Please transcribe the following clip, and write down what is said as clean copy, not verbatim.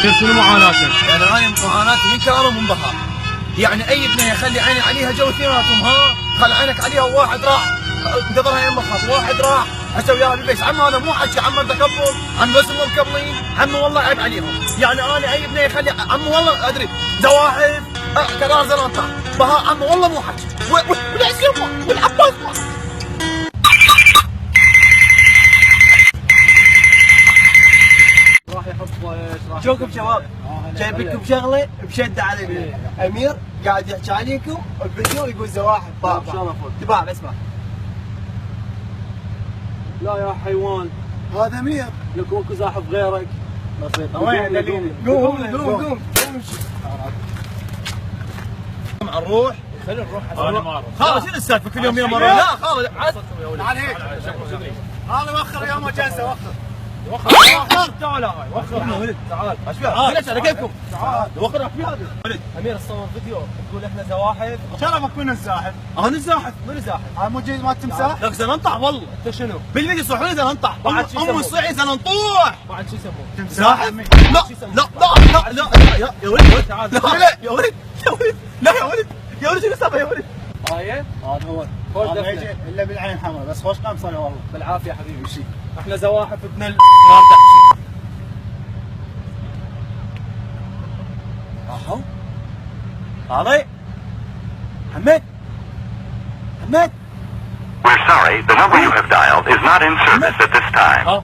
شنو معاناتك؟ يعني انا معاناتي من كرامه ومن يعني اي ابنه يخلي عيني عليها جو اثنيناتهم. ها خلي عينك عليها وواحد راح انتظرها يمك خلاص، واحد راح اسوي وياها بالبيت. عم هذا مو حكي، عم تكبر، عم بس مو مكبرين، عم والله عيب عليهم. يعني انا اي ابنه يخلي عم والله ادري زواحف كرار زلنطع بها، عم والله مو حكي. والعسيمه والعباس راح يحط شوفكم شباب، جايب لكم شغله بشده علينا. امير قاعد يحكي عليكم الفيديو يقول زواحف طابع. تباع اسمع. لا يا حيوان، هذا امير. لك اكو زاحف غيرك. وين دليل؟ قوم نروح. خلينا نروح. انا ما اروح خالد. شنو السالفه كل يوم مره؟ لا خالد تعال هيك. هذا وخر يوم جلسه وخر. وخر تعال هاي وخر يا ولد تعال. ايش فيها؟ ليش على كيفكم؟ تعال. وخر ايش فيها؟ ولد امير تصور فيديو تقول احنا زواحف. شرفك من الزاحف؟ انا الزاحف. من زاحف؟ هذا مو جيد مال تمساح؟ لك زلنطح والله. انت شنو؟ بالفيديو يصحوني زلنطح. بعد شو ام يسموه؟ الصعيد زلنطوح. بعد شو يسموه؟ زاحف؟ لا لا لا لا يا ولد تعال. لا يا ولد يا ولد لا يا ولد يا ولد شنو السالفه يا ولد؟ هاي هذا هو. فوق هذا دفنة. يجي الا بالعين حمراء بس خوش قمصه والله. بالعافيه حبيبي. شي احنا زواحف ابن نار اهو هذا حمد حمد. We're sorry, the number you have dialed is not in service at this time.